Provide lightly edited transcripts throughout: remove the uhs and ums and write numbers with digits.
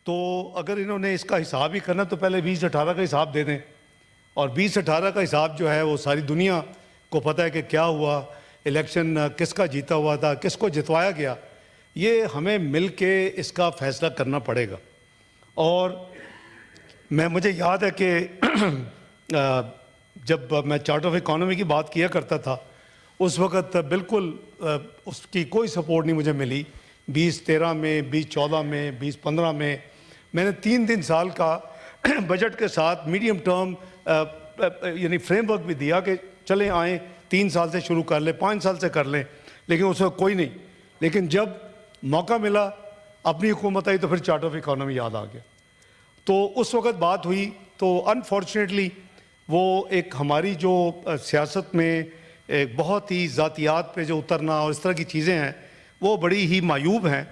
तो अगर इन्होंने इसका हिसाब ही करना तो पहले 2018 का हिसाब दे दें, और 2018 का हिसाब जो है वो सारी दुनिया को पता है कि क्या हुआ, इलेक्शन किसका जीता हुआ था, किसको जितवाया गया। ये हमें मिल के इसका फ़ैसला करना पड़ेगा। और मुझे याद है कि जब मैं चार्ट ऑफ इकॉनमी की बात किया करता था उस वक़्त बिल्कुल उसकी कोई सपोर्ट नहीं मुझे मिली। 2013 में, 2014 में, 2015 में मैंने 3 साल का बजट के साथ मीडियम टर्म यानी फ्रेमवर्क भी दिया कि चलें आएँ 3 साल से शुरू कर लें, 5 साल से कर लें, लेकिन उसमें कोई नहीं। लेकिन जब मौका मिला, अपनी हुकूमत आई, तो फिर चार्ट ऑफ इकॉनमी याद आ गया। तो उस वक़्त बात हुई तो अनफॉर्चुनेटली वो एक हमारी जो सियासत में एक बहुत ही ज़ातियात पे जो उतरना और इस तरह की चीज़ें हैं वो बड़ी ही मायूब हैं।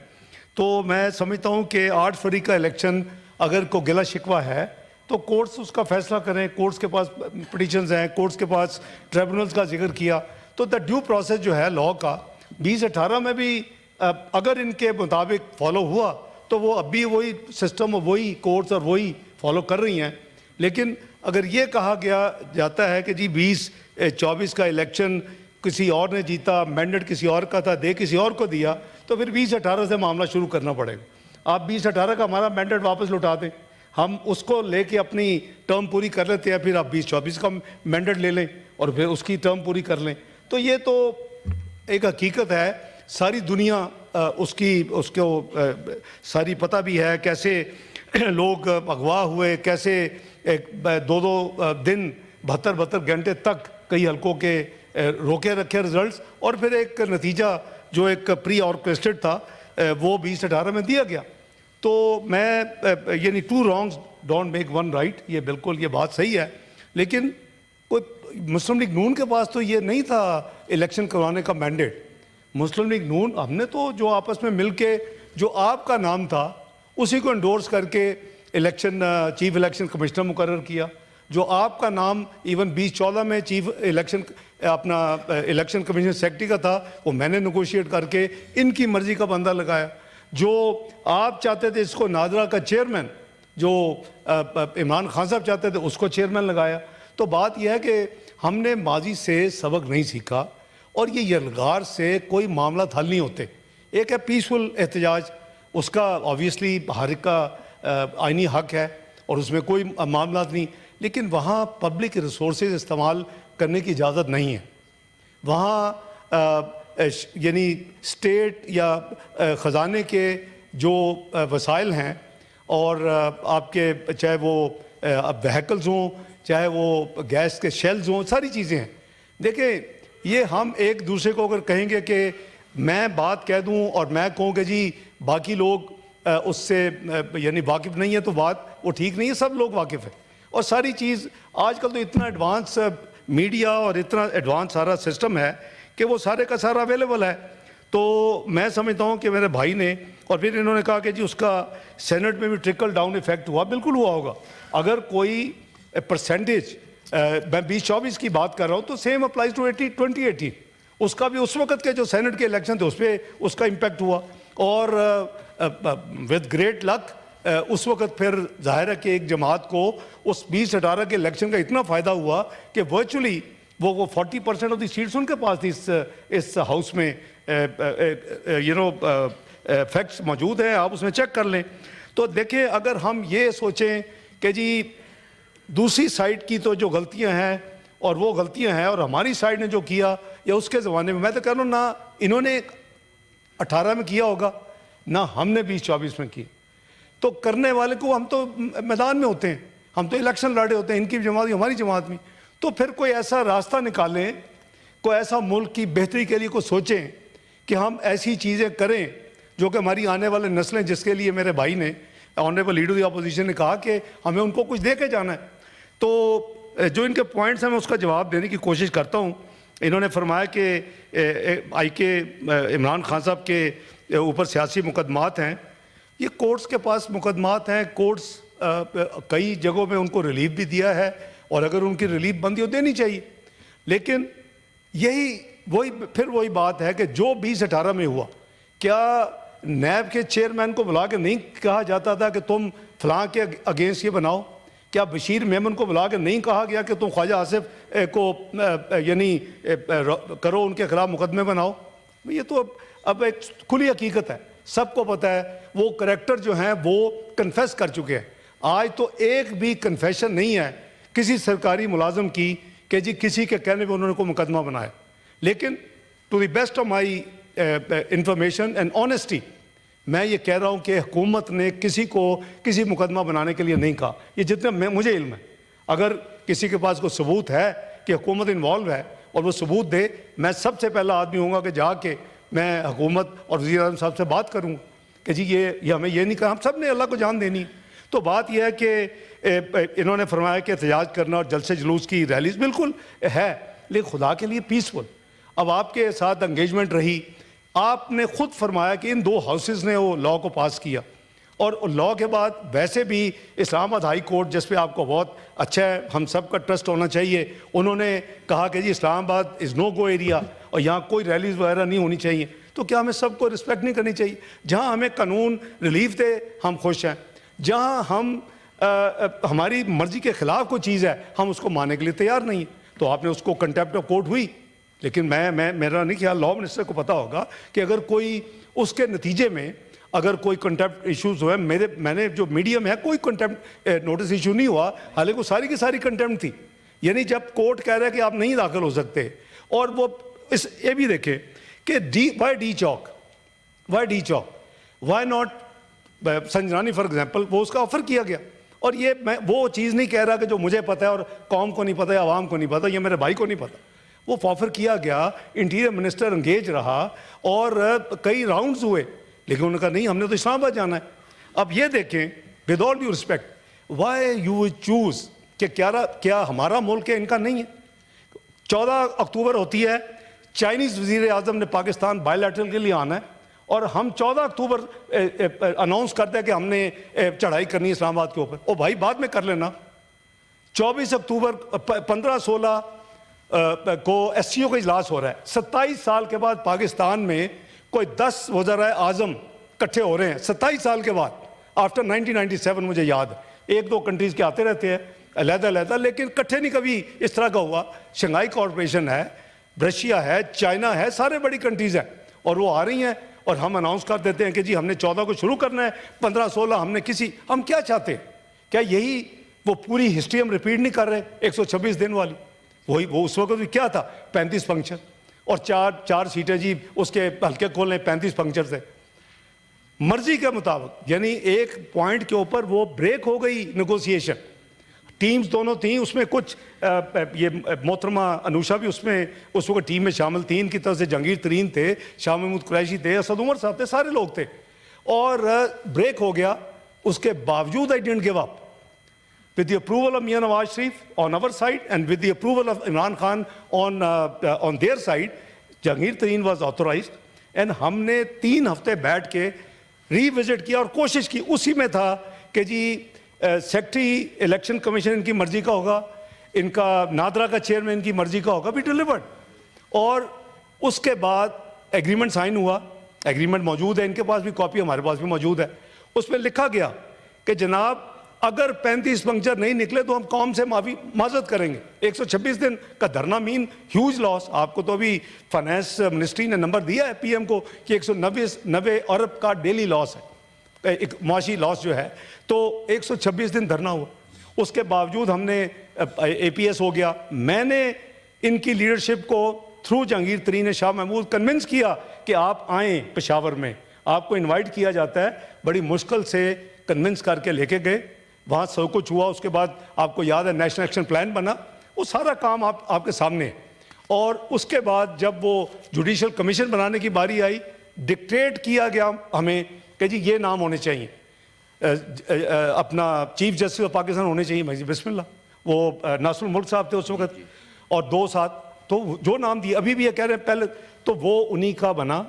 तो मैं समझता हूँ कि 8 फरवरी का इलेक्शन अगर को गिला शिकवा है तो कोर्ट्स उसका फ़ैसला करें। कोर्ट्स के पास पिटीशंस हैं, कोर्ट्स के पास ट्रिब्यूनल्स का जिक्र किया, तो द ड्यू प्रोसेस जो है लॉ का 2018 में भी अगर इनके मुताबिक फॉलो हुआ तो वो अब भी वही सिस्टम और वही कोर्ट्स और वही फॉलो कर रही हैं। लेकिन अगर ये कहा गया जाता है कि जी 2024 का इलेक्शन किसी और ने जीता, मैंडेट किसी और का था, दे किसी और को दिया, तो फिर 2018 से मामला शुरू करना पड़ेगा। आप 2018 का हमारा मैंडेट वापस लौटा दें, हम उसको लेके अपनी टर्म पूरी कर लेते हैं, फिर आप 2024 का मैंडेट ले लें और फिर उसकी टर्म पूरी कर लें। तो ये तो एक हकीकत है, सारी दुनिया उसको सारी पता भी है कैसे लोग अगवा हुए, कैसे 2-2 दिन 72 घंटे तक कई हलकों के रोके रखे रिजल्ट्स, और फिर एक नतीजा जो एक प्री ऑर्केस्ट्रेटेड था वो 2018 में दिया गया। तो मैं यानी 2 wrongs don't make 1 right, ये बिल्कुल ये बात सही है। लेकिन कोई मुस्लिम लीग नून के पास तो ये नहीं था इलेक्शन करवाने का मैंडेट। मुस्लिम लीग नून हमने तो जो आपस में मिल के जो आपका नाम था उसी को एंडोर्स करके चीफ इलेक्शन कमिश्नर मुकर्रर किया। जो आपका नाम इवन 2014 में chief election election commission secretary का था वो मैंने नेगोशिएट करके इनकी मर्जी का बंदा लगाया। जो आप चाहते थे इसको नादरा का चेयरमैन, जो इमरान खान साहब चाहते थे उसको चेयरमैन लगाया। तो बात यह है कि हमने माजी से सबक नहीं सीखा और ये यलगार से कोई मामला हल नहीं होते। एक है पीसफुल एहतजाज, उसका ऑब्वियसली हर एक का आइनी हक है और उसमें कोई मामला नहीं, लेकिन वहाँ पब्लिक रिसोर्सेज इस्तेमाल करने की इजाज़त नहीं है। वहाँ यानी स्टेट या ख़जाने के जो वसाइल हैं और आपके चाहे वो व्हीकल्स हों, चाहे वो गैस के शेल्स हों, सारी चीज़ें हैं। देखिए ये हम एक दूसरे को अगर कहेंगे कि मैं बात कह दूं और मैं कहूँ कि जी बाकी लोग उससे यानी वाकिफ़ नहीं है, तो बात वो ठीक नहीं है। सब लोग वाकिफ़ है और सारी चीज़ आजकल तो इतना एडवांस मीडिया और इतना एडवांस सारा सिस्टम है कि वो सारे का सारा अवेलेबल है। तो मैं समझता हूँ कि मेरे भाई ने और फिर इन्होंने कहा कि जी उसका सेनेट में भी ट्रिकल डाउन इफेक्ट हुआ। बिल्कुल हुआ होगा। अगर कोई परसेंटेज मैं 2024 की बात कर रहा हूँ तो सेम अप्लाइज टू 2018, उसका भी उस वक्त के जो सेनेट के इलेक्शन थे उस पर उसका इम्पेक्ट हुआ। और विद ग्रेट लक उस वक्त फिर जाहिर है कि एक जमात को उस 2018 के इलेक्शन का इतना फ़ायदा हुआ कि वर्चुअली वो 40% ऑफ द सीट्स उनके पास थी इस हाउस में। फैक्ट्स मौजूद हैं, आप उसमें चेक कर लें। तो देखिए अगर हम ये सोचें कि जी दूसरी साइड की तो जो गलतियां हैं और वो गलतियां हैं और हमारी साइड ने जो किया या उसके ज़माने में, मैं तो कह रहा हूँ ना इन्होंने 18 में किया होगा ना हमने 2024 में किया। तो करने वाले को हम तो मैदान में होते हैं, हम तो इलेक्शन लड़े होते हैं, इनकी जमात हमारी जमात में। तो फिर कोई ऐसा रास्ता निकालें, कोई ऐसा मुल्क की बेहतरी के लिए को सोचें कि हम ऐसी चीज़ें करें जो कि हमारी आने वाले नस्लें, जिसके लिए मेरे भाई ने honourable leader of the opposition ने कहा कि हमें उनको कुछ दे के जाना है। तो जो इनके पॉइंट्स हैं मैं उसका जवाब देने की कोशिश करता हूँ। इन्होंने फरमाया कि इमरान खान साहब के ऊपर सियासी मुकदमात हैं। ये कोर्ट्स के पास मुकदमात हैं, कोर्ट्स कई जगहों में उनको रिलीफ भी दिया है और अगर उनकी रिलीफ बनती हो देनी चाहिए। लेकिन यही वही बात है कि जो 2018 में हुआ, क्या नैब के चेयरमैन को बुला के नहीं कहा जाता था कि तुम फलां के अगेंस्ट ये बनाओ? क्या बशीर मेमन को बुला के नहीं कहा गया कि तुम ख्वाजा आसिफ को यानी करो, उनके खिलाफ मुकदमे बनाओ? ये तो अब एक खुली हकीकत है, सबको पता है। वो करेक्टर जो हैं वो कन्फेस कर चुके हैं। आज तो एक भी कन्फेशन नहीं है किसी सरकारी मुलाजम की कि जी किसी के कहने पे उन्होंने कोई मुकदमा बनाया। लेकिन to the best of my information and honesty, मैं ये कह रहा हूँ कि हुकूमत ने किसी को किसी मुकदमा बनाने के लिए नहीं कहा। ये जितना मुझे इल्म है, अगर किसी के पास कोई सबूत है कि हुकूमत इन्वॉल्व है और वो सबूत दे, मैं सबसे पहला आदमी होऊंगा कि जाके मैं हुकूमत और वज़ीर आज़म साहब से बात करूँगा कि जी ये हमें ये नहीं कहा। हम सब ने अल्लाह को जान देनी है। तो बात यह है कि इन्होंने फरमाया कि एहतजाज करना और जलसे जुलूस की रैलीज बिल्कुल है, लेकिन खुदा के लिए पीसफुल। अब आपके साथ एंगेजमेंट रही, आपने खुद फरमाया कि इन 2 हाउसेस ने वो लॉ को पास किया, और लॉ के बाद वैसे भी इस्लामाबाद हाई कोर्ट, जिस पे आपको बहुत अच्छा है, हम सब का ट्रस्ट होना चाहिए, उन्होंने कहा कि जी Islamabad is no go area और यहाँ कोई रैलीज वगैरह नहीं होनी चाहिए। तो क्या हमें सबको रिस्पेक्ट नहीं करनी चाहिए? जहाँ हमें कानून रिलीफ दे हम खुश हैं, जहाँ हम हमारी मर्जी के ख़िलाफ़ कोई चीज़ है हम उसको मानने के लिए तैयार नहीं है। तो आपने उसको कंटेम्प्ट ऑफ कोर्ट हुई, लेकिन मेरा नहीं ख्याल लॉ मिनिस्टर को पता होगा कि अगर कोई उसके नतीजे में अगर कोई कंटेम्प्ट इश्यूज हुए, मैंने जो मीडियम है कोई कंटेम्प्ट नोटिस इशू नहीं हुआ, हालांकि वो सारी की सारी कंटेम्प्ट थी। यानी जब कोर्ट कह रहा है कि आप नहीं दाखिल हो सकते, और वो ये भी देखें कि why D Chowk, why not संजनानी फॉर एग्जाम्पल, वो उसका ऑफर किया गया। और ये मैं वो चीज़ नहीं कह रहा कि जो मुझे पता है और कौम को नहीं पता या आवाम को नहीं पता, ये मेरे भाई को नहीं पता, वो ऑफर किया गया, इंटीरियर मिनिस्टर एंगेज रहा और कई राउंड्स हुए, लेकिन उन्होंने कहा नहीं हमने तो इस्लामाबाद जाना है। अब ये देखें, with all due respect, why you choose कि क्या हमारा मुल्क है इनका नहीं है? 14 अक्टूबर होती है, चाइनीज़ वज़ीर आज़म ने पाकिस्तान बायलैटरल के लिए आना है, और हम 14 अक्टूबर अनाउंस करते हैं कि हमने चढ़ाई करनी है इस्लामाबाद के ऊपर। ओ भाई बाद में कर लेना। 24 अक्टूबर 15-16 को SCO का इजलास हो रहा है। 27 साल के बाद पाकिस्तान में कोई 10 वज़राए आज़म इकट्ठे हो रहे हैं, 27 साल के बाद, आफ्टर 1997। मुझे याद है 1-2 कंट्रीज़ के आते रहते हैं अलहदा, लेकिन इकट्ठे नहीं कभी इस तरह का हुआ। शंघाई कॉरपोरेशन है, रशिया है, चाइना है, सारे बड़ी कंट्रीज़ हैं, और वो आ रही हैं और हम अनाउंस कर देते हैं कि जी हमने 14 को शुरू करना है, 15-16 हमने हम क्या चाहते हैं? क्या यही वो पूरी हिस्ट्री हम रिपीट नहीं कर रहे? 126 दिन वाली वही वो उस वक्त भी क्या था, 35 पंक्चर और 4 सीटें जी उसके हल्के खोलने 35 पंक्चर से मर्जी के मुताबिक। यानी एक पॉइंट के ऊपर वो ब्रेक हो गई नेगोशिएशन, टीम्स दोनों थी उसमें, कुछ ये मोहतरमा अनुषा भी उसमें उस वक्त टीम में शामिल थी, इनकी तरफ से जहांगीर तरीन थे, शाह महमूद कुरैशी थे, असद उमर साहब थे, सारे लोग थे, और ब्रेक हो गया। उसके बावजूद I didn't give up. With the approval of Mian Nawaz Sharif on our side and with the approval of Imran Khan on their side, Jahangir Tareen was authorized, and हमने 3 हफ्ते बैठ के रिविजिट किया और कोशिश की। उसी में था कि जी सेक्रेटरी इलेक्शन कमीशन इनकी मर्जी का होगा, इनका नादरा का चेयरमैन इनकी मर्जी का होगा, भी डिलीवर्ड। और उसके बाद एग्रीमेंट साइन हुआ, एग्रीमेंट मौजूद है, इनके पास भी कॉपी, हमारे पास भी मौजूद है। उसमें लिखा गया कि जनाब अगर 35 पंक्चर नहीं निकले तो हम कौम से माजरत करेंगे। 126 दिन का धरना मीन ह्यूज लॉस। आपको तो अभी फाइनेंस मिनिस्ट्री ने नंबर दिया है PM को कि 190 अरब का डेली लॉस है, एक माशी लॉस जो है। तो 126 दिन धरना हुआ, उसके बावजूद हमने APS हो गया। मैंने इनकी लीडरशिप को थ्रू जहांगीर तरीन ने शाह महमूद कन्विंस किया कि आप आएँ पेशावर में, आपको इन्वाइट किया जाता है। बड़ी मुश्किल से कन्विंस करके लेके गए, वहाँ सब कुछ हुआ। उसके बाद आपको याद है नेशनल एक्शन प्लान बना, वो सारा काम आपके सामने है। और उसके बाद जब वो जुडिशल कमीशन बनाने की बारी आई, डिक्टेट किया गया हमें कि जी ये नाम होने चाहिए, अपना चीफ जस्टिस ऑफ पाकिस्तान होने चाहिए। बिस्मिल्लाह, वो नासरुल मुल्क साहब थे उस वक्त, और 2 साथ तो जो नाम दिए अभी भी ये कह रहे हैं पहले, तो वो उन्हीं का बना।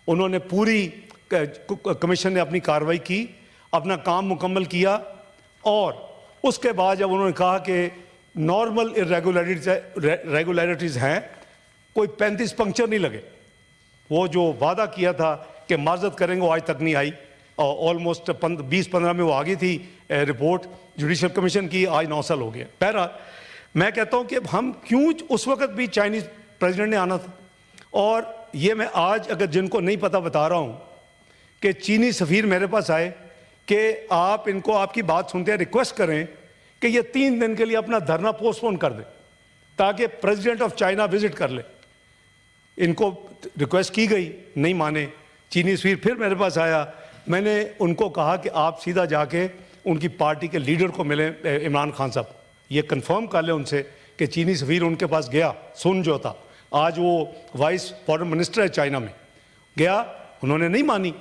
उन्होंने पूरी कमीशन ने अपनी कार्रवाई की, अपना काम मुकम्मल किया, और उसके बाद जब उन्होंने कहा कि नॉर्मल इरेगुलरिटीज़ हैं, कोई 35 पंक्चर नहीं लगे, वो जो वादा किया था कि माजरत करेंगे, वो आज तक नहीं आई। ऑलमोस्ट 2015 में वो आ गई थी रिपोर्ट जुडिशल कमीशन की, आज 9 साल हो गया। बहरहाल मैं कहता हूँ कि हम क्यों, उस वक्त भी चाइनीज़ प्रेसिडेंट ने आना था। और ये मैं आज अगर जिनको नहीं पता बता रहा हूँ कि चीनी सफ़ीर मेरे पास आए कि आप इनको आपकी बात सुनते हैं रिक्वेस्ट करें कि ये 3 दिन के लिए अपना धरना पोस्टपोन कर दें ताकि प्रेसिडेंट ऑफ चाइना विजिट कर ले। इनको रिक्वेस्ट की गई, नहीं माने। चीनी सफ़ीर फिर मेरे पास आया, मैंने उनको कहा कि आप सीधा जाके उनकी पार्टी के लीडर को मिले, इमरान खान साहब, ये कंफर्म कर ले उनसे कि चीनी सफ़ीर उनके पास गया। सुन जो था, आज वो वाइस फॉरेन मिनिस्टर है चाइना में, गया, उन्होंने नहीं मानी।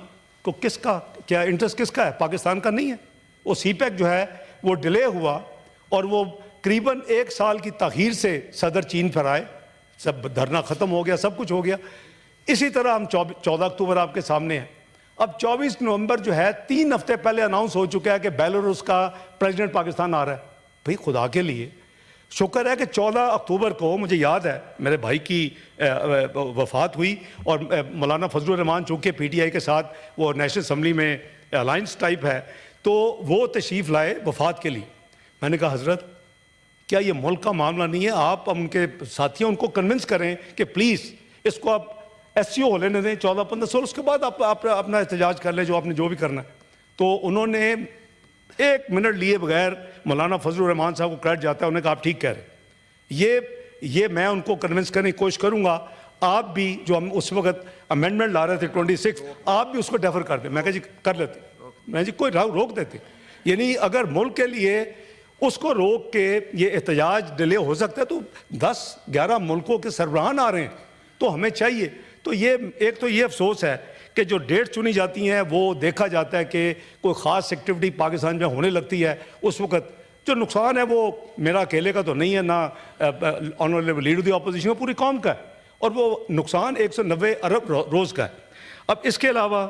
तो किसका क्या इंटरेस्ट, किसका है? पाकिस्तान का नहीं है। वो सीपैक जो है वो डिले हुआ और वो करीबन 1 साल की ताख़ीर से सदर चीन पर आए, सब धरना ख़त्म हो गया, सब कुछ हो गया। इसी तरह हम 14 अक्टूबर आपके सामने हैं। अब 24 नवंबर जो है 3 हफ्ते पहले अनाउंस हो चुका है कि बेलारूस का प्रेसिडेंट पाकिस्तान आ रहा है। भाई खुदा के लिए शुक्र है कि 14 अक्टूबर को, मुझे याद है, मेरे भाई की वफ़ात हुई और मौलाना फजलुर रहमान चूँकि PTI के साथ वो नेशनल असम्बली में अलाइंस टाइप है, तो वो तशरीफ़ लाए वफ़ात के लिए। मैंने कहा हज़रत क्या ये मुल्क का मामला नहीं है? आप उनके साथियों उनको कन्विंस करें कि प्लीज़ इसको आप SCO हो लेने दें 14-15 साल, उसके बाद आप अपना एहतजाज कर लें, जो आपने जो भी करना है। तो उन्होंने 1 मिनट लिए बगैर, मौलाना फजलुर रहमान साहब को क्रेडिट जाता है, उन्होंने कहा आप ठीक कह रहे। ये मैं उनको कन्विंस करने की कोशिश करूँगा। आप भी जो हम उस वक्त अमेंडमेंट ला रहे थे 26, आप भी उसको डेफर कर दें। मैं कहा जी कर लेते, मैं जी कोई रोक देते। यानी अगर मुल्क के लिए उसको रोक के ये एहतजाज डिले हो सकता है, तो 10-11 मुल्कों के सरबराहान आ रहे हैं, तो हमें चाहिए। तो ये एक तो ये अफसोस है कि जो डेट चुनी जाती हैं वो देखा जाता है कि कोई ख़ास एक्टिविटी पाकिस्तान में होने लगती है, उस वक्त जो नुकसान है वो मेरा अकेले का तो नहीं है, ना ऑनरेबल लीडर दी अपोजिशन, पूरी कौम का है, और वो नुकसान 190 अरब रोज़ का है। अब इसके अलावा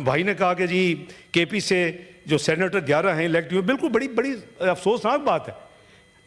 भाई ने कहा कि जी KP से जो सेनेटर 11 हैं इलेक्ट हुए, बिल्कुल बड़ी अफसोसनाक बात है,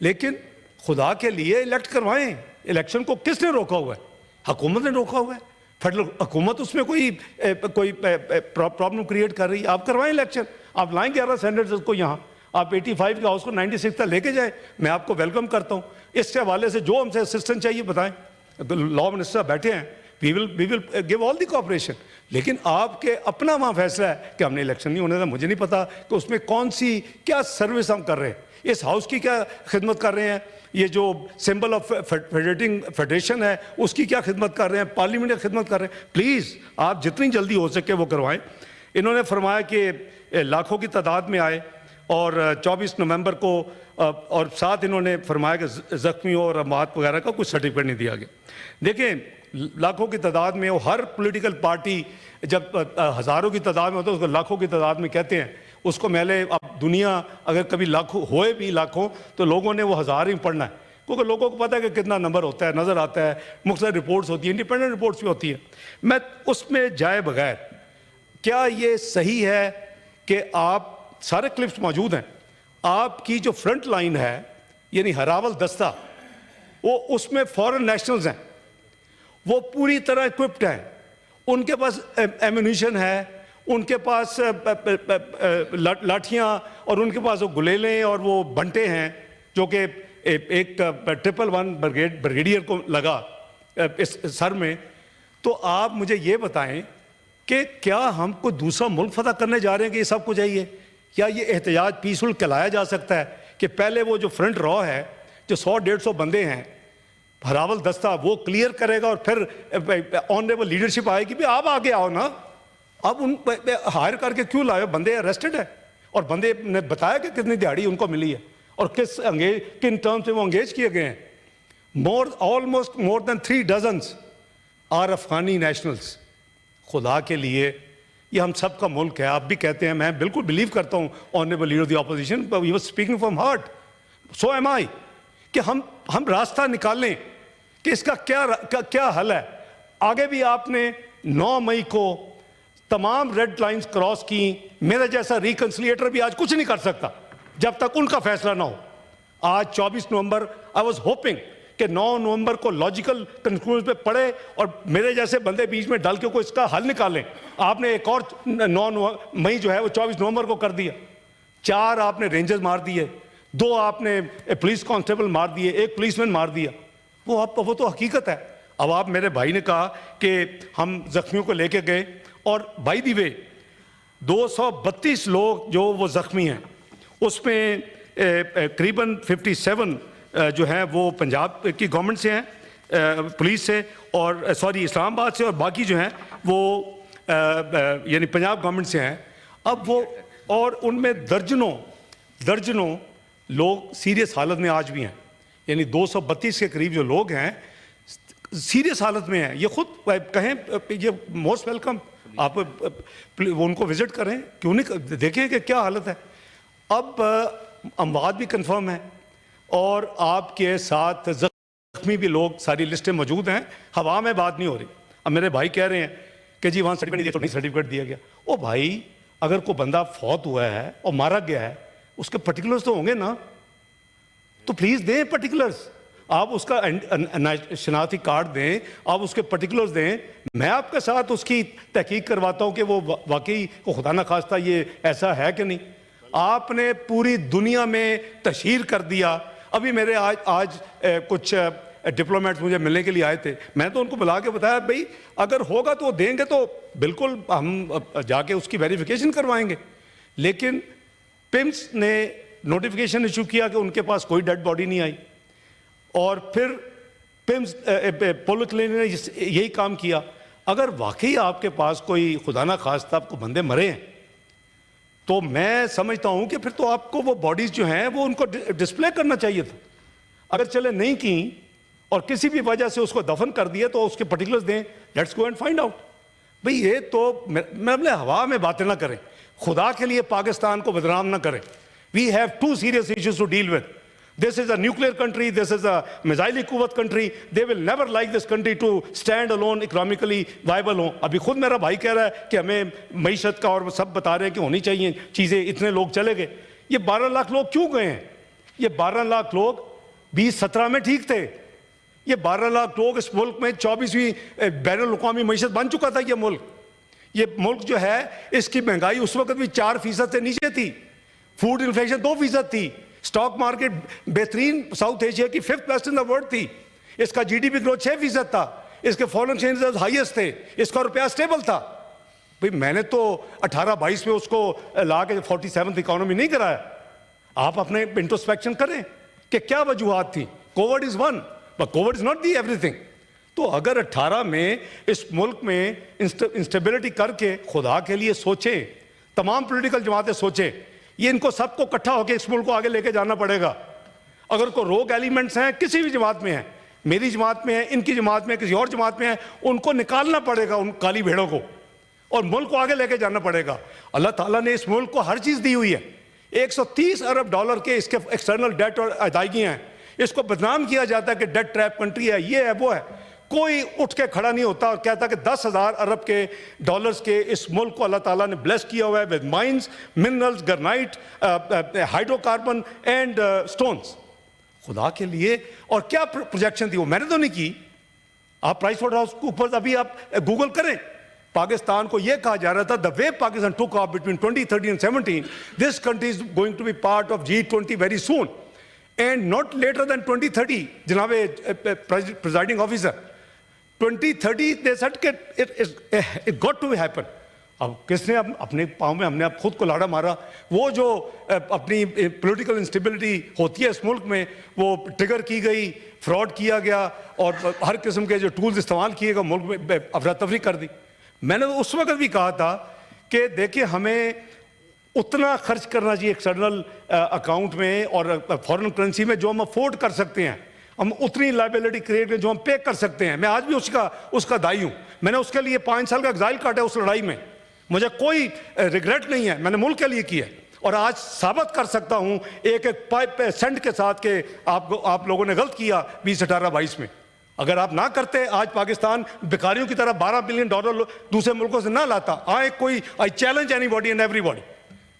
लेकिन खुदा के लिए इलेक्ट करवाएं। इलेक्शन को किसने रोका हुआ है? हुकूमत ने रोका हुआ है। फेडरल हुकूमत उसमें कोई प्रॉब्लम क्रिएट कर रही है। आप करवाएं इलेक्शन, आप लाएं 11 सेनेटर्स को यहाँ, आप 85 के हाउस को 96 तक लेके जाएं, मैं आपको वेलकम करता हूँ। इसके हवाले से जो हमसे असिस्टेंस चाहिए बताएं, लॉ मिनिस्टर बैठे हैं, we will give all the cooperation. लेकिन आपके अपना वहाँ फैसला है कि हमने इलेक्शन नहीं होने देना। मुझे नहीं पता कि उसमें कौन सी क्या सर्विस हम कर रहे हैं, इस हाउस की क्या खिदमत कर रहे हैं, ये जो सिंबल ऑफ फेडरेशन है उसकी क्या खिदमत कर रहे हैं, पार्लियामेंट की खिदमत कर रहे हैं। प्लीज़ आप जितनी जल्दी हो सके वो करवाएं। इन्होंने फरमाया कि लाखों की तादाद में आए और 24 नवंबर को, और साथ इन्होंने फरमाया कि ज़ख्मियों और अमात वगैरह का कुछ सर्टिफिकेट नहीं दिया गया। देखें लाखों की तादाद में, वो हर पॉलिटिकल पार्टी जब हज़ारों की तादाद में होता है उसको लाखों की तादाद में कहते हैं। उसको मैंने, अब दुनिया अगर कभी लाखों होए भी लाखों, तो लोगों ने वो हज़ार ही पढ़ना है, क्योंकि लोगों को पता है कि कितना नंबर होता है, नज़र आता है, मुख्तलिफ रिपोर्ट्स होती हैं, इंडिपेंडेंट रिपोर्ट्स भी होती हैं। मैं उसमें जाए बगैर, क्या ये सही है कि आप, सारे क्लिप्स मौजूद हैं, आपकी जो फ्रंट लाइन है यानी हरावल दस्ता, वो उसमें फॉरेन नेशनल्स हैं, वो पूरी तरह इक्विप्ड हैं, उनके पास एम्यूनिशन है, उनके पास लाठियाँ, और उनके पास वो गुलेलें और वो बंटे हैं, जो कि एक 111 ब्रिगेडियर को लगा इस सर में। तो आप मुझे ये बताएं कि क्या हम कोई दूसरा मुल्क फतह करने जा रहे हैं कि ये सब कुछ है? ये क्या ये एहतजाज पीसफुल कहलाया जा सकता है कि पहले वो जो फ्रंट रॉ है, जो 100-150 बंदे हैं, हरावल दस्ता, वो क्लियर करेगा और फिर ऑनरेबल लीडरशिप आएगी, भी आप आगे आओ ना, अब उन हायर करके क्यों लाए? बंदे अरेस्टेड है और बंदे ने बताया कि कितनी दिहाड़ी उनको मिली है और किन टर्म्स में वो एंगेज किए गए हैं। Almost more than 3 dozens are Afghani nationals. खुदा के लिए ये हम सब का मुल्क है। आप भी कहते हैं, मैं बिल्कुल बिलीव करता हूँ honourable leader of the opposition, but he was speaking from heart, so am I, कि हम रास्ता निकालें कि इसका क्या हल है। आगे भी आपने 9 मई को तमाम रेड लाइंस क्रॉस की। मेरा जैसा रिकंसिलिएटर भी आज कुछ नहीं कर सकता जब तक उनका फैसला ना हो। आज 24 नवंबर, आई वाज होपिंग कि 9 नवंबर को लॉजिकल कंक्लूजन पे पड़े और मेरे जैसे बंदे बीच में डाल के कोई इसका हल निकालें। आपने एक और 9 मई जो है वो 24 नवंबर को कर दिया। 4 आपने रेंजर्स मार दिए, 2 आपने पुलिस कांस्टेबल मार दिए, 1 पुलिसमैन मार दिया। वो तो हकीकत है। अब आप, मेरे भाई ने कहा कि हम जख्मियों को लेके गए, और बाय द वे 232 लोग जो वो जख्मी हैं, उसमें करीबन 57 जो हैं वो पंजाब की गवर्नमेंट से हैं, पुलिस से, और सॉरी इस्लामाबाद से, और बाकी जो हैं वो यानी पंजाब गवर्नमेंट से हैं। अब वो, और उनमें दर्जनों लोग सीरियस हालत में आज भी हैं, यानी 232 के करीब जो लोग हैं सीरियस हालत में हैं। ये खुद कहें, ये मोस्ट वेलकम, आप उनको विजिट करें, क्यों नहीं, देखें कि क्या हालत है। अब अमवात भी कंफर्म है और आपके साथ जख्मी भी लोग, सारी लिस्टें मौजूद हैं, हवा में बात नहीं हो रही। अब मेरे भाई कह रहे हैं कि जी वहाँ सर्टिफिकेट दिया, तो नहीं सर्टिफिकेट दिया गया। ओ भाई, अगर कोई बंदा फौत हुआ है और मारा गया है, उसके पर्टिकुलर्स तो होंगे ना, तो प्लीज़ दें पर्टिकुलर्स। आप उसका शनाख्ती कार्ड दें, आप उसके पर्टिकुलर्स दें, मैं आपके साथ उसकी तहकीक करवाता हूँ कि वो वाकई को खुदा न खास्ता ये ऐसा है कि नहीं। आपने पूरी दुनिया में तशहीर कर दिया। अभी मेरे आज कुछ डिप्लोमेट्स मुझे मिलने के लिए आए थे, मैं तो उनको बुला के बताया भाई अगर होगा तो देंगे तो बिल्कुल हम जाके उसकी वेरिफिकेशन करवाएंगे। लेकिन पिम्स ने नोटिफिकेशन इशू किया कि उनके पास कोई डेड बॉडी नहीं आई, और फिर पिम्स पोलिक्लिनिक ने यही काम किया। अगर वाकई आपके पास कोई खुदा ना खास्ता आपको बंदे मरे हैं, तो मैं समझता हूं कि फिर तो आपको वो बॉडीज जो हैं वो उनको डिस्प्ले करना चाहिए था। अगर चले नहीं की और किसी भी वजह से उसको दफन कर दिया, तो उसके पर्टिकुलर्स दें, let's go and find out. भाई ये तो मैं अपने हवा में बातें ना करें, खुदा के लिए पाकिस्तान को बदनाम ना करें। We have 2 serious issues to deal with. This is a nuclear country, this is a missile कुव्वत country, they will never like this country to stand alone economically viable हो। अभी खुद मेरा भाई कह रहा है कि हमें मईशत का, और सब बता रहे हैं कि होनी चाहिए चीज़ें, इतने लोग चले गए। ये 12 लाख लोग क्यों गए हैं? ये 12 लाख लोग 2017 में ठीक थे। ये 12 लाख लोग, इस मुल्क में 24वीं बैनुल अक़वामी मईशत बन चुका था। ये मुल्क जो है, इसकी महंगाई उस वक्त भी 4% से नीचे थी, फूड इन्फ्लेशन 2% थी, स्टॉक मार्केट बेहतरीन साउथ एशिया की 5th best in the world थी, इसका जीडीपी ग्रोथ 6% था, इसके फॉरेन एक्सचेंज रिजर्व हाईएस्ट थे, इसका रुपया स्टेबल था। भाई मैंने तो 18-22 में उसको ला के 47th इकोनॉमी नहीं कराया। आप अपने इंट्रोस्पेक्शन करें कि क्या वजूहात थी। Covid is one, but Covid is not the everything. तो अगर 18 में इस मुल्क में इंस्टेबिलिटी करके, खुदा के लिए सोचें, तमाम पॉलिटिकल जमातें सोचें, ये इनको सबको इकट्ठा होकर इस मुल्क को आगे लेके जाना पड़ेगा। अगर कोई रोग एलिमेंट्स हैं, किसी भी जमात में है, मेरी जमात में है, इनकी जमात में, किसी और जमात में है, उनको निकालना पड़ेगा, उन काली भेड़ों को, और मुल्क को आगे लेके जाना पड़ेगा। अल्लाह ताला ने इस मुल्क को हर चीज़ दी हुई है। 130 अरब डॉलर के इसके एक्सटर्नल डेट और अदायगी हैं। इसको बदनाम किया जाता है कि डेट ट्रैप कंट्री है, ये है, वो है। कोई उठ के खड़ा नहीं होता और कहता कि 10,000 अरब के डॉलर्स के इस मुल्क को अल्लाह ताला ने ब्लेस किया हुआ है with mines, minerals, granite, hydrocarbon and stones. खुदा के लिए, और क्या प्रोजेक्शन थी वो मैंने तो नहीं की। आप प्राइस वाटर हाउस के ऊपर अभी आप गूगल करें, पाकिस्तान को यह कहा जा रहा था the way Pakistan took off between 2013 and 17, this country is going to be part of G20 very soon and not later than 2030। जनाब presiding officer, 2030 they said it got to happen। अब किसने अपने पाँव में, हमने अब खुद को लाड़ा मारा। वो जो अपनी पॉलिटिकल इंस्टेबिलिटी होती है इस मुल्क में, वो ट्रिगर की गई, फ्रॉड किया गया, और हर किस्म के जो टूल्स इस्तेमाल किए गए, मुल्क में अफरा तफरी कर दी। मैंने तो उस वक्त भी कहा था कि देखिए हमें उतना खर्च करना चाहिए एक्सटर्नल अकाउंट में और फॉरेन करेंसी में जो हम अफोर्ड कर सकते हैं, हम उतनी लाइबिलिटी क्रिएट करें जो हम पे कर सकते हैं। मैं आज भी उसका दाई हूँ। मैंने उसके लिए 5 साल का एग्जाइल काटा उस लड़ाई में, मुझे कोई रिग्रेट नहीं है, मैंने मुल्क के लिए किया। और आज साबित कर सकता हूँ एक सेंट के साथ कि आप लोगों ने गलत किया 2018-22 में। अगर आप ना करते, आज पाकिस्तान भिखारियों की तरह $12 बिलियन दूसरे मुल्कों से ना लाता। I challenge anybody and everybody,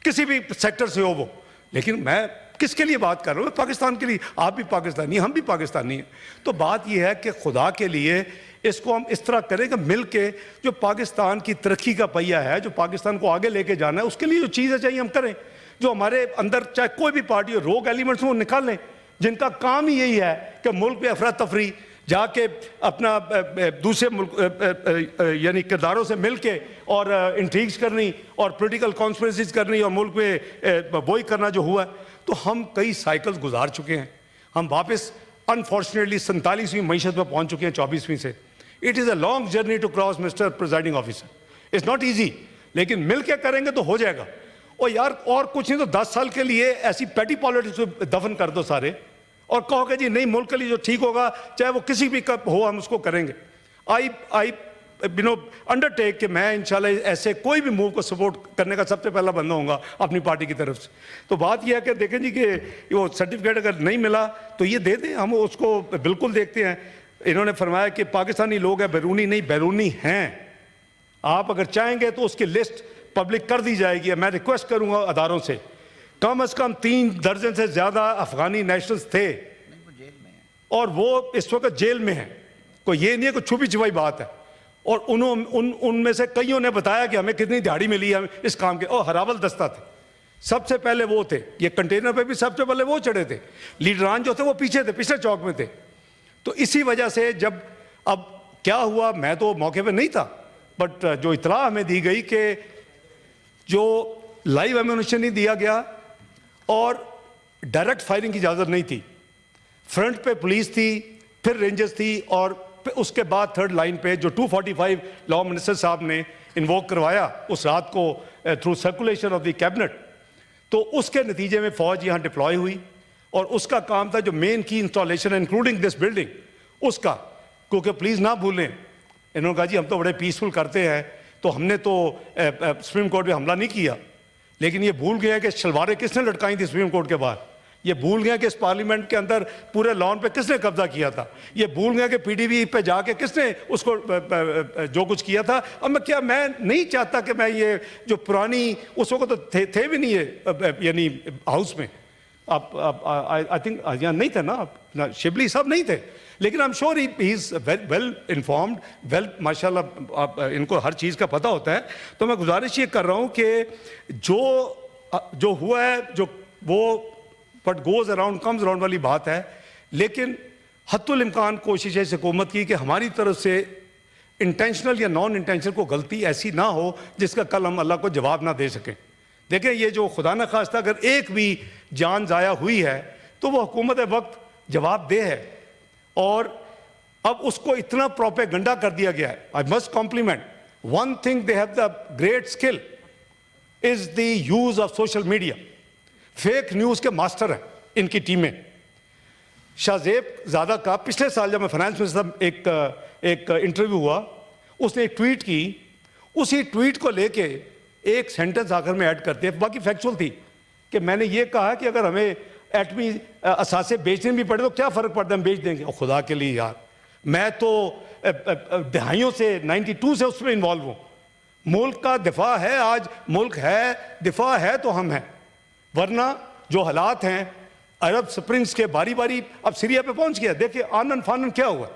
किसी भी सेक्टर से हो वो। लेकिन मैं किसके लिए बात कर रहा हूँ? मैं पाकिस्तान के लिए। आप भी पाकिस्तानी, हम भी पाकिस्तानी हैं। तो बात यह है कि खुदा के लिए इसको हम इस तरह करें कि मिल के जो पाकिस्तान की तरक्की का पहिया है, जो पाकिस्तान को आगे लेके जाना है, उसके लिए जो चीज़ें चाहिए हम करें। जो हमारे अंदर चाहे कोई भी पार्टी हो, रोग एलिमेंट्स वो निकाल लें, जिनका काम ही यही है कि मुल्क में अफरा तफरी जाके अपना दूसरे मुल्क यानी किरदारों से मिल के और इंट्रीग्स करनी और पॉलिटिकल कॉन्स्पिरेसीज करनी और मुल्क में वही करना जो हुआ। तो हम कई साइकिल्स गुजार चुके हैं। हम वापस अनफॉर्चुनेटली 47वीं मीशत पर पहुंच चुके हैं 24वीं से। It is a long journey to cross mister presiding officer, it's not easy, लेकिन मिल के करेंगे तो हो जाएगा। और यार और कुछ नहीं तो 10 साल के लिए ऐसी पेटी पॉलिटिक्स को दफन कर दो सारे, और कहो कि जी नहीं मुल्क के लिए जो ठीक होगा चाहे वो किसी भी कप हो हम उसको करेंगे। आई अंडरटेक कि मैं इंशाल्लाह ऐसे कोई भी मूव को सपोर्ट करने का सबसे पहला बंदा होऊंगा अपनी पार्टी की तरफ से। तो बात यह है कि देखें जी कि वो सर्टिफिकेट अगर नहीं मिला तो ये दे दें, हम उसको बिल्कुल देखते हैं। इन्होंने फरमाया कि पाकिस्तानी लोग हैं, बैरूनी नहीं, बैरूनी हैं। आप अगर चाहेंगे तो उसकी लिस्ट पब्लिक कर दी जाएगी। मैं रिक्वेस्ट करूंगा अदारों से, कम से कम 3 दर्जन से ज़्यादा अफगानी नेशनल्स थे और वो इस वक्त जेल में हैं। कोई ये नहीं है कोई छुपी छुपाई बात है। और उनमें से कईयों ने बताया कि हमें कितनी दिहाड़ी मिली है इस काम के। और हरावल दस्ता थे, सबसे पहले वो थे। ये कंटेनर पे भी सबसे पहले वो चढ़े थे। लीडरान जो थे वो पीछे थे, पिछले चौक में थे। तो इसी वजह से जब अब क्या हुआ, मैं तो मौके पे नहीं था, बट जो इतला हमें दी गई कि जो लाइव एम्यूनिशन नहीं दिया गया और डायरेक्ट फायरिंग की इजाज़त नहीं थी। फ्रंट पे पुलिस थी, फिर रेंजर्स थी, और उसके बाद थर्ड लाइन पे जो 245 लॉ मिनिस्टर साहब ने इन्वोक करवाया उस रात को through circulation of the cabinet. तो उसके नतीजे में फ़ौज यहाँ डिप्लॉय हुई और उसका काम था जो मेन की इंस्टॉलेशन इंक्लूडिंग दिस बिल्डिंग उसका। क्योंकि प्लीज़ ना भूलें, इन्होंने कहा जी हम तो बड़े पीसफुल करते हैं, तो हमने तो सुप्रीम कोर्ट पे हमला नहीं किया, लेकिन ये भूल गए कि शलवारें किसने लटकाई थी सुप्रीम कोर्ट के बाहर। ये भूल गए कि इस पार्लियामेंट के अंदर पूरे लॉन पे किसने कब्जा किया था। ये भूल गए कि पीडीवी पे जाके किसने उसको जो कुछ किया था। अब मैं नहीं चाहता कि मैं ये जो पुरानी उस वक्त तो थे भी नहीं है यानी हाउस में। आप आई थिंक यहाँ नहीं थे ना, शिबली साहब नहीं थे, लेकिन I am sure he is well informed, well माशाल्लाह इनको हर चीज़ का पता होता है। तो मैं गुजारिश ये कर रहा हूँ कि जो हुआ है, जो वो but goes around comes around वाली बात है, लेकिन हत्तुल इम्कान कोशिश है इस हुकूमत की कि हमारी तरफ से इंटेंशनल या नॉन इंटेंशनल को गलती ऐसी ना हो जिसका कल हम अल्लाह को जवाब ना दे सकें। देखें ये जो खुदा न खास्ता अगर एक भी जान ज़ाया हुई है तो वो हुकूमत वक्त जवाब दे है, और अब उसको इतना प्रोपेगेंडा कर दिया गया है। I must compliment one thing, they have the great skill is the use of social media. Fake news के मास्टर हैं इनकी टीमें। शाहजेब ज़ादा का पिछले साल जब मैं फाइनेंस मिनिस्टर एक इंटरव्यू हुआ, उसने एक ट्वीट की, उसी ट्वीट को लेके एक सेंटेंस आखिर में ऐड करते हैं, बाकी फैक्चुअल थी, कि मैंने ये कहा कि अगर हमें एटमी असासे बेचने भी पड़े तो क्या फ़र्क पड़ता है, हम बेच देंगे। और खुदा के लिए यार, मैं तो दहाइयों से 92 से उसमें इन्वॉल्व हूँ। मुल्क का दिफा है, आज मुल्क है, दिफा है तो हम हैं, वरना जो हालात हैं अरब स्प्रिंग्स के बारी बारी अब सीरिया पे पहुंच गया। देखिए आनन फानन क्या हुआ।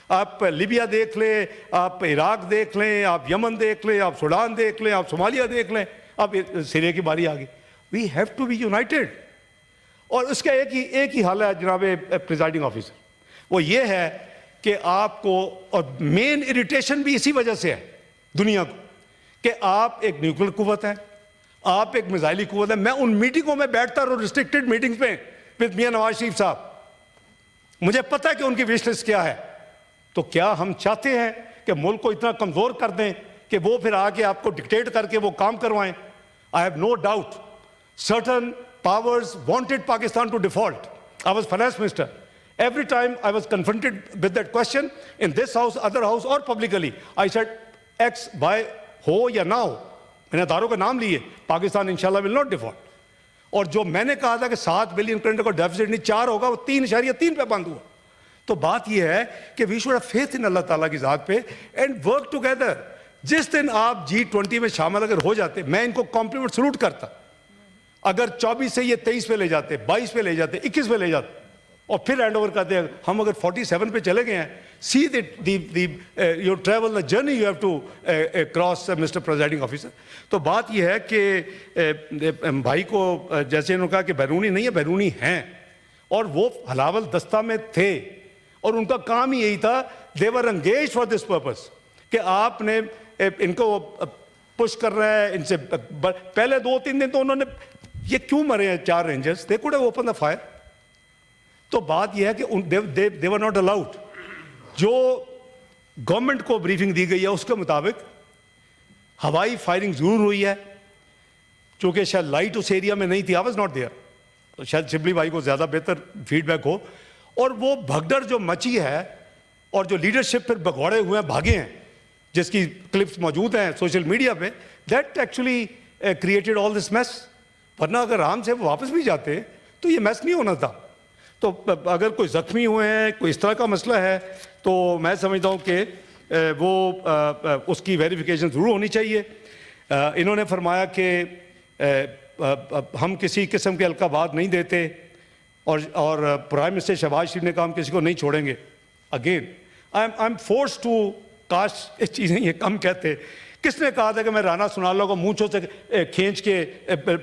आप लिबिया देख लें, आप इराक देख लें, आप यमन देख लें, आप सूडान देख लें, आप सोमालिया देख लें, अब सीरिया की बारी आ गई। We have to be united. और उसका एक ही हाल है जनाब प्रिजाइडिंग ऑफिसर, वो ये है कि आपको, और मेन इरिटेशन भी इसी वजह से है दुनिया को, कि आप एक न्यूक्लियर कुव्वत है, आप एक मिसाइली कुव्वत है। मैं उन मीटिंगों में बैठता रहा, रिस्ट्रिक्टेड मीटिंग्स में विद मियां नवाज शरीफ साहब, मुझे पता है कि उनकी विश लिस्ट क्या है। तो क्या हम चाहते हैं कि मुल्क को इतना कमज़ोर कर दें कि वो फिर आके आपको डिक्टेट करके वो काम करवाएं? I have no doubt certain powers wanted Pakistan to default. I was finance minister. Every time I was confronted with that question in this house, other house or publicly, I said X, Y, हो या ना हो, मैंने अदारों का नाम लिए, पाकिस्तान इंशाल्लाह will not default. और जो मैंने कहा था कि 7 बिलियन करंट का डेफिसिट नहीं 4 होगा, वो 3.3 पे बंद हुआ। तो बात यह है कि we should have faith in अल्लाह ताला की ज़ात पे एंड वर्क टुगेदर। जिस दिन आप G20 में शामिल अगर हो जाते, मैं इनको कॉम्प्लीमेंट सलूट करता। अगर 24 से ये 23 पे ले जाते, 22 पे ले जाते, 21 पे ले जाते और फिर हैंड ओवर करते हैं, हम अगर 47 पे चले गए हैं, see your travel the journey you have to cross mister presiding officer. तो बात यह है कि भाई को जैसे इन्होंने कहा कि बैरूनी नहीं है, बैरूनी हैं, और वो हलावल दस्ता में थे और उनका काम ही यही था, दे वर एंगेज्ड फॉर दिस पर्पस कि आपने इनको पुश कर रहा है। इनसे पहले 2-3 दिन तो उन्होंने, ये क्यों मरे हैं 4 rangers, they could have open the fire. तो बात यह है कि दे वर नॉट अलाउड। जो गवर्नमेंट को ब्रीफिंग दी गई है उसके मुताबिक हवाई फायरिंग जरूर हुई है, क्योंकि शायद लाइट उस एरिया में नहीं थी, आई वाज नॉट देयर, तो शायद शिबली भाई को ज़्यादा बेहतर फीडबैक हो। और वो भगदड़ जो मची है और जो लीडरशिप फिर भगौड़े हुए हैं, भागे हैं, जिसकी क्लिप्स मौजूद हैं सोशल मीडिया पे, that actually created all this mess. वरना अगर आराम से वो वापस भी जाते तो ये मैस नहीं होना था। तो अगर कोई ज़ख्मी हुए हैं, कोई इस तरह का मसला है, तो मैं समझता हूँ कि वो उसकी वेरिफिकेशन ज़रूर होनी चाहिए। इन्होंने फरमाया कि हम किसी किस्म के अलकाबात नहीं देते, और प्राइम मिनिस्टर शहबाज शरीफ ने कहा हम किसी को नहीं छोड़ेंगे। Again I am force to काश इस चीज़ें ये कम कहते। किसने कहा था कि मैं राना सुनाला को मूंछों से खींच के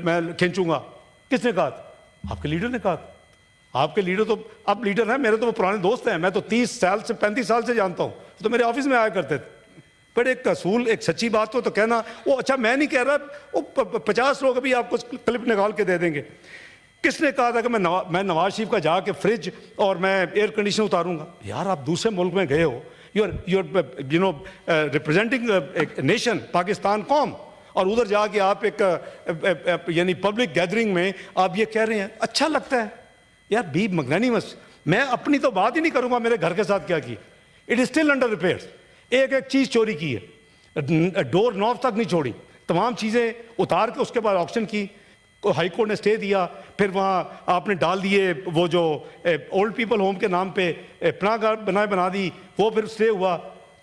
मैं खींचूंगा? किसने कहा था? आपके लीडर ने कहा था। आपके लीडर तो अब लीडर हैं, मेरे तो वो पुराने दोस्त हैं, मैं तो 30 साल से 35 साल से जानता हूँ, तो मेरे ऑफिस में आया करते थे। पर एक असूल, एक सच्ची बात हो तो कहना, वो अच्छा मैं नहीं कह रहा, वो 50 लोग अभी आपको क्लिप निकाल के दे देंगे। किसने कहा था कि मैं नवाज शरीफ का जाके फ्रिज और मैं एयर कंडीशनर उतारूंगा? यार आप दूसरे मुल्क में गए हो, you know representing nation Pakistan कौम, और उधर जाके आप एक यानी पब्लिक गैदरिंग में आप ये कह रहे हैं। अच्छा लगता है यार, बी मैग्नैनिमस। मैं अपनी तो बात ही नहीं करूंगा मेरे घर के साथ क्या की, it is still under repairs. एक एक चीज़ चोरी की है, डोर नॉब तक नहीं छोड़ी, तमाम चीज़ें उतार के उसके बाद ऑक्शन की, हाई कोर्ट ने स्टे दिया, फिर वहाँ आपने डाल दिए वो जो ओल्ड पीपल होम के नाम पे पनाह बना दी, वो फिर स्टे हुआ।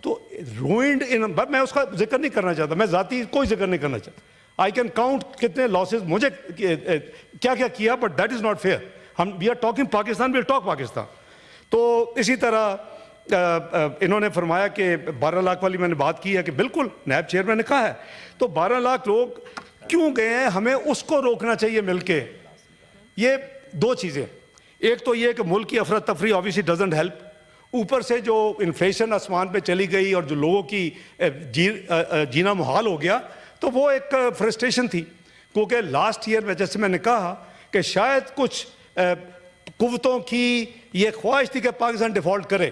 तो रूइंड इन, मैं उसका जिक्र नहीं करना चाहता, मैं ज़ाती कोई जिक्र नहीं करना चाहता। आई कैन काउंट कितने लॉसेस मुझे क्या क्या किया, but that is not fair. हम we are talking Pakistan, we talk Pakistan. तो इसी तरह इन्होंने फरमाया कि 12 लाख वाली मैंने बात की है कि बिल्कुल नायब चेयरमैन ने कहा है, तो 12 लाख लोग क्यों गए हैं, हमें उसको रोकना चाहिए मिलके। ये दो चीज़ें, एक तो ये कि मुल्क की अफरा तफरी ऑब्वियसली डजंट हेल्प, ऊपर से जो इन्फ्लेशन आसमान पे चली गई और जो लोगों की जीना मुहाल हो गया, तो वो एक फ्रस्ट्रेशन थी। क्योंकि लास्ट ईयर में जैसे मैंने कहा कि शायद कुछ कुव्वतों की ये ख्वाहिश थी कि पाकिस्तान डिफ़ॉल्ट करे,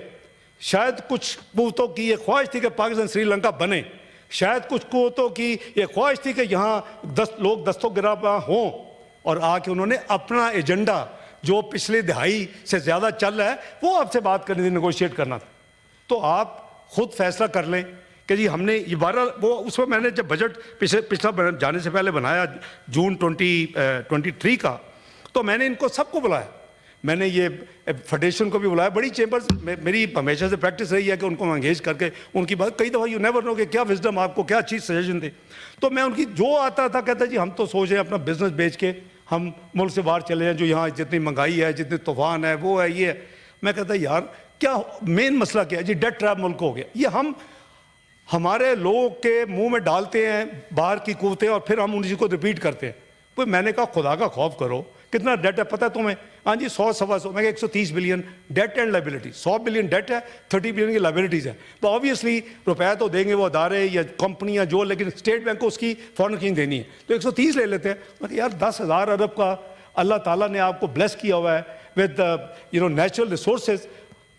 शायद कुछ कुव्वतों की ये ख्वाहिश थी कि पाकिस्तान श्रीलंका बने, शायद कुछ कुव्वतों की ये ख्वाहिश थी कि यहाँ 10 लोग दस्तों गिराबा हों, और आके उन्होंने अपना एजेंडा जो पिछले दिहाई से ज़्यादा चल रहा है वो आपसे बात करनी थी, नेगोशिएट करना था। तो आप खुद फैसला कर लें कि जी हमने ये 12, वो उसमें मैंने जब बजट पिछला जाने से पहले बनाया जून 2023 का, तो मैंने इनको सबको बुलाया, मैंने ये फेडरेशन को भी बुलाया, बड़ी चेंबर्स मेरी हमेशा से प्रैक्टिस रही है कि उनको एंगेज करके उनकी बात, कई दफ़ा यू नेवर नो कि क्या विजडम आपको क्या चीज़ सजेशन दे। तो मैं उनकी जो आता था कहता जी हम तो सोच रहे हैं अपना बिजनेस बेच के हम मुल्क से बाहर चले जाएं, जो यहाँ जितनी महंगाई है, जितने तूफान है, वो है, ये है। मैं कहता यार क्या मेन मसला क्या है जी, डेट ट्रैप मुल्क हो गया, ये हम हमारे लोगों के मुंह में डालते हैं बाहर की कुव्वतें और फिर हम उन्हीं को रिपीट करते हैं। तो मैंने कहा खुदा का खौफ करो, कितना डेट है पता है तुम्हें? हाँ जी 100-125, मैं 130 billion debt and liability, 100 billion debt है, 30 बिलियन की लाइबिलिटीज़ है। तो ऑब्वियसली रुपया तो देंगे वो अदारे या कंपनियाँ जो, लेकिन स्टेट बैंक को उसकी फॉरेन एक्सचेंज देनी है, तो 130 ले लेते हैं। मतलब यार 10,000 अरब का अल्लाह ताला ने आपको ब्लेस किया हुआ है with natural resources,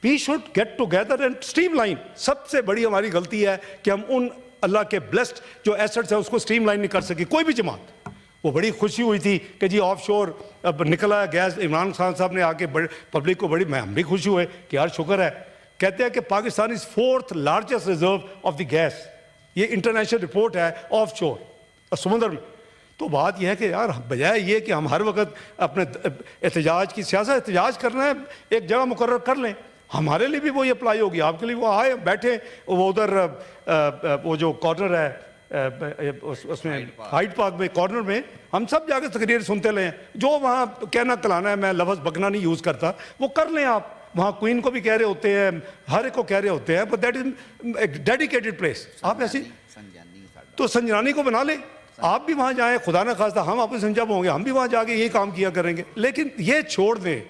we should get together and streamline. सबसे बड़ी हमारी गलती है कि हम उन अल्लाह के ब्लेस्ड जो एसेट्स है उसको स्ट्रीमलाइन नहीं कर सके कोई भी जमात। वो बड़ी खुशी हुई थी कि जी ऑफ शोर अब निकला गैस, इमरान खान साहब ने आके पब्लिक को बड़ी, मैं हम भी खुशी हुए कि यार शुक्र है। कहते हैं कि Pakistan is 4th largest reserve of the gas, ये इंटरनेशनल रिपोर्ट है ऑफ शोर समुद्र में। तो बात यह है कि यार बजाय ये कि हम हर वक्त अपने एहतजाज की सियासत, एहतजाज करना है एक जगह मुकर्रर कर लें, हमारे लिए भी वही अप्लाई होगी, आपके लिए वो आए बैठे, वो उधर वो जो कॉर्नर है उसमें हाइड पार्क में कॉर्नर में हम सब जाके तकरीर सुनते रहे हैं। जो वहाँ कहना कलाना है, मैं लफ्ज़ बकना नहीं यूज़ करता, वो कर लें आप। वहाँ क्वीन को भी कह रहे होते हैं, हर एक को कह रहे होते हैं, बट दैट इज एक डेडिकेटेड प्लेस। आप ऐसी तो संजनानी को बना लें, आप भी वहाँ जाएं, खुदा न खास्ता हम आपसे संजब होंगे, हम भी वहाँ जाके यही काम किया करेंगे। लेकिन ये छोड़ दें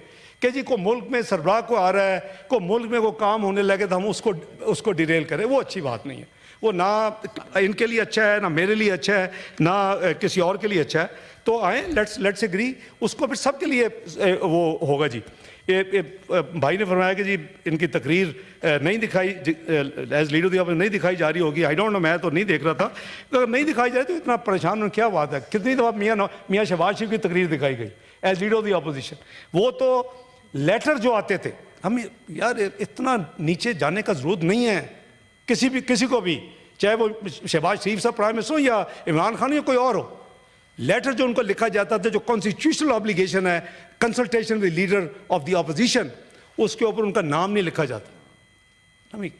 कि जी को मुल्क में सरबराह को आ रहा है, को मुल्क में वो काम होने लगे तो हम उसको डिरेल करें, वो अच्छी बात नहीं है। वो ना इनके लिए अच्छा है, ना मेरे लिए अच्छा है, ना किसी और के लिए अच्छा है। तो आए, लेट्स एग्री, उसको फिर सबके लिए वो होगा जी। ये भाई ने फरमाया कि जी इनकी तकरीर नहीं दिखाई एज लीडर दी नहीं दिखाई जा रही होगी। आई डोंट नो, मैं तो नहीं देख रहा था। तो अगर नहीं दिखाई जा रही तो इतना परेशान होने क्या बात है। कितनी दफ़ा मियाँ शहबाज शरीफ की तकरीर दिखाई गई as leader of the opposition. वो तो लेटर जो आते थे, हम यार इतना नीचे जाने का ज़रूरत नहीं है किसी को भी, चाहे वो शहबाज शरीफ साहब प्राइम मिनिस्टर हो या इमरान खान या कोई और हो। लेटर जो उनको लिखा जाता था, जो कॉन्स्टिट्यूशनल ऑब्लिगेशन है, consultation with leader of the opposition, उसके ऊपर उनका नाम नहीं लिखा जाता। हमें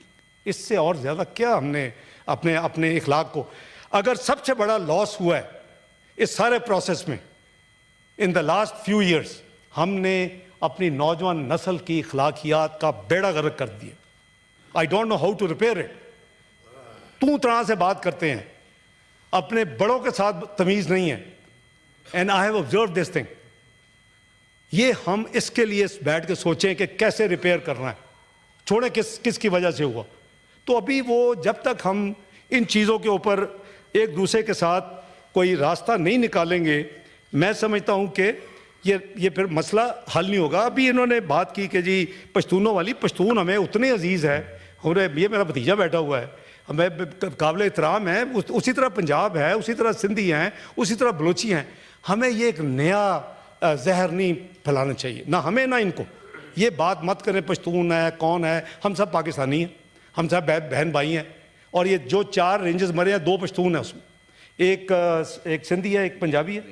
इससे और ज़्यादा क्या हमने अपने इखलाक को, अगर सबसे बड़ा लॉस हुआ है इस सारे प्रोसेस में in the last few years, हमने अपनी नौजवान नस्ल की इखलाकियात का बेड़ा गर्क कर दिया। I don't know how to repair it. तू तरह से बात करते हैं, अपने बड़ों के साथ तमीज़ नहीं है। And I have observe this thing. ये हम इसके लिए बैठ के सोचें कि कैसे रिपेयर करना है, छोड़ें किसकी वजह से हुआ। तो अभी वो जब तक हम इन चीज़ों के ऊपर एक दूसरे के साथ कोई रास्ता नहीं निकालेंगे, मैं समझता हूँ कि ये फिर मसला हल नहीं होगा। अभी इन्होंने बात की कि जी पश्तूनों वाली, पश्तून हमें उतने अजीज़ है, हमें ये मेरा भतीजा बैठा हुआ है, हमें काबिल एहतराम है, उसी तरह पंजाब है, उसी तरह सिंधी हैं, उसी तरह बलोची हैं। हमें ये एक नया जहर नहीं फैलाना चाहिए, ना हमें ना इनको। ये बात मत करें पश्तून है कौन है, हम सब पाकिस्तानी हैं, हम सब बहन भाई हैं। और ये जो 4 रेंजर्स मरे हैं, 2 पश्तून हैं उसमें, एक सिंधी है, एक पंजाबी है,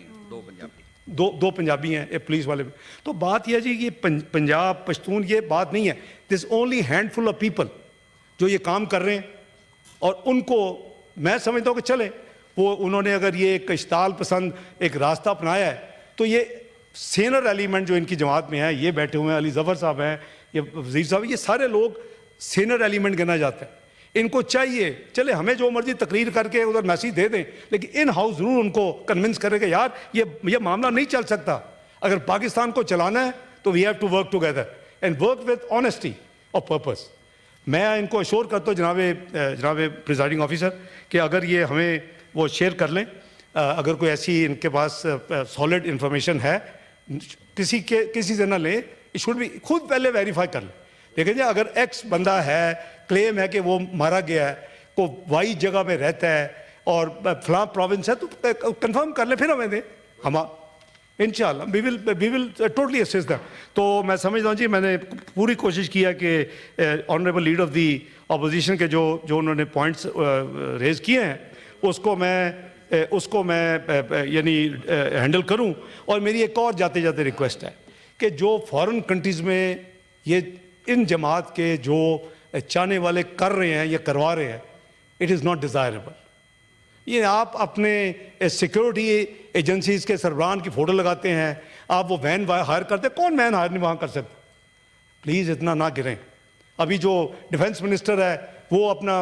दो पंजाबी हैं, एक पुलिस वाले में। तो बात यह जी ये पंजाब पश्तून ये बात नहीं है। This only handful of people जो ये काम कर रहे हैं, और उनको मैं समझता हूँ कि चले वो उन्होंने अगर ये एक इश्ताल पसंद एक रास्ता अपनाया है, तो ये सीनियर एलिमेंट जो इनकी जमात में है, ये बैठे हुए हैं, अली जफ़र साहब हैं, ये वज़ीर साहब, ये सारे लोग सीनियर एलिमेंट गिना जाते हैं। इनको चाहिए चले हमें जो मर्जी तकरीर करके उधर मैसेज दे दें, लेकिन इन हाउस ज़रूर उनको कन्विंस करें कि यार ये मामला नहीं चल सकता। अगर पाकिस्तान को चलाना है तो we have to work together and work with honesty of purpose. मैं इनको अश्योर करता हूँ जनाब प्रिजाइडिंग ऑफिसर कि अगर ये हमें वो शेयर कर लें, अगर कोई ऐसी इनके पास सॉलिड इंफॉर्मेशन है, किसी से ना लें, इट शुड बी खुद पहले वेरीफाई कर लें। देखें अगर एक्स बंदा है, क्लेम है कि वो मारा गया है, को वाई जगह में रहता है और फलां प्रोविंस है, तो कंफर्म कर लें, फिर हमें दें। हम इंशाल्लाह we will totally assist them. तो मैं समझता हूँ जी मैंने पूरी कोशिश किया कि honourable leader of the opposition के जो उन्होंने पॉइंट्स रेज किए हैं उसको मैं यानी हैंडल करूं। और मेरी एक और जाते जाते रिक्वेस्ट है कि जो फॉरेन कंट्रीज़ में ये इन जमात के जो चाहने वाले कर रहे हैं या करवा रहे हैं, इट इज़ नॉट डिज़ायरेबल। ये आप अपने सिक्योरिटी एजेंसीज़ के सरबराहान की फ़ोटो लगाते हैं, आप वो वैन हायर करते हैं, कौन वैन हायर नहीं वहाँ कर सकता? प्लीज़ इतना ना गिरें। अभी जो डिफेंस मिनिस्टर है वो अपना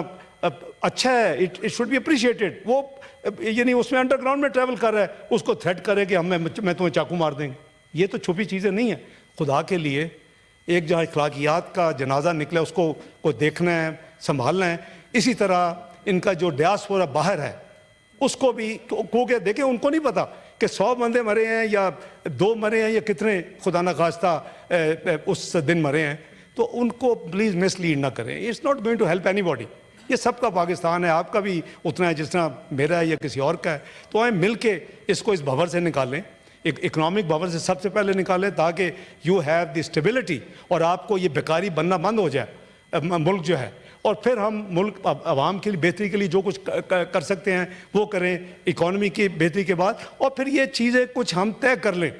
अच्छा है, इट शुड बी अप्रिशिएटेड। वो यानी उसमें अंडरग्राउंड में ट्रैवल कर रहा है, उसको थ्रेट करे कि मैं तुम्हें चाकू मार देंगे। ये तो छुपी चीज़ें नहीं है। खुदा के लिए एक जहाँ अखलाकियात का जनाजा निकले उसको देखना है, संभालना है। इसी तरह इनका जो डियास्पोरा बाहर है उसको भी क्योंकि देखें उनको नहीं पता कि 100 बंदे मरे हैं या 2 मरे हैं या कितने खुदा न खास्ता उस दिन मरे हैं। तो उनको प्लीज़ मिसलीड ना करें। It's not going to help anybody. ये सबका पाकिस्तान है, आपका भी उतना है जितना मेरा है या किसी और का है। तो आए मिल के इसको इस भंवर से निकालें, एक इकोनॉमिक भंवर से सबसे पहले निकालें, ताकि यू हैव द स्टेबिलिटी और आपको ये बेकारी बनना बंद हो जाए मुल्क जो है। और फिर हम मुल्क आवाम के लिए बेहतरी के लिए जो कुछ कर सकते हैं वो करें इकॉनमी की बेहतरी के बाद। और फिर ये चीज़ें कुछ हम तय कर लें।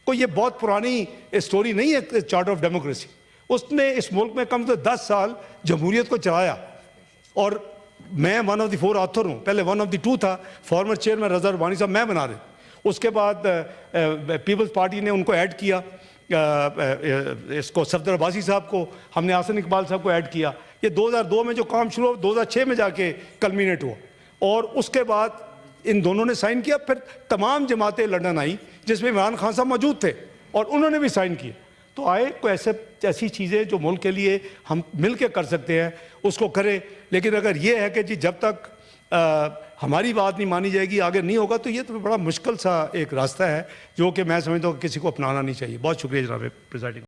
कोई ये बहुत पुरानी स्टोरी नहीं है चार्टर ऑफ डेमोक्रेसी। उसने इस मुल्क में कम से 10 साल जमहूरियत को चलाया और मैं वन ऑफ द 4 ऑथर हूँ, पहले वन ऑफ द 2 था, फॉर्मर चेयरमैन रज़ा रब्बानी साहब मैं बना रहे। उसके बाद पीपल्स पार्टी ने उनको ऐड किया, इसको सफदर अब्बासी साहब को, हमने आसन इकबाल साहब को ऐड किया। ये 2002 में जो काम शुरू हुआ 2006 में जाके कल्मिनेट हुआ, और उसके बाद इन दोनों ने साइन किया। फिर तमाम जमातें लंदन आई जिसमें इमरान खान साहब मौजूद थे और उन्होंने भी साइन किया। तो आए कोई ऐसी चीज़ें जो मुल्क के लिए हम मिल के कर सकते हैं उसको करें। लेकिन अगर ये है कि जी जब तक हमारी बात नहीं मानी जाएगी आगे नहीं होगा, तो ये तो बड़ा मुश्किल सा एक रास्ता है जो कि मैं समझता हूँ कि किसी को अपनाना नहीं चाहिए। बहुत शुक्रिया जनाब प्रेसिडेंट।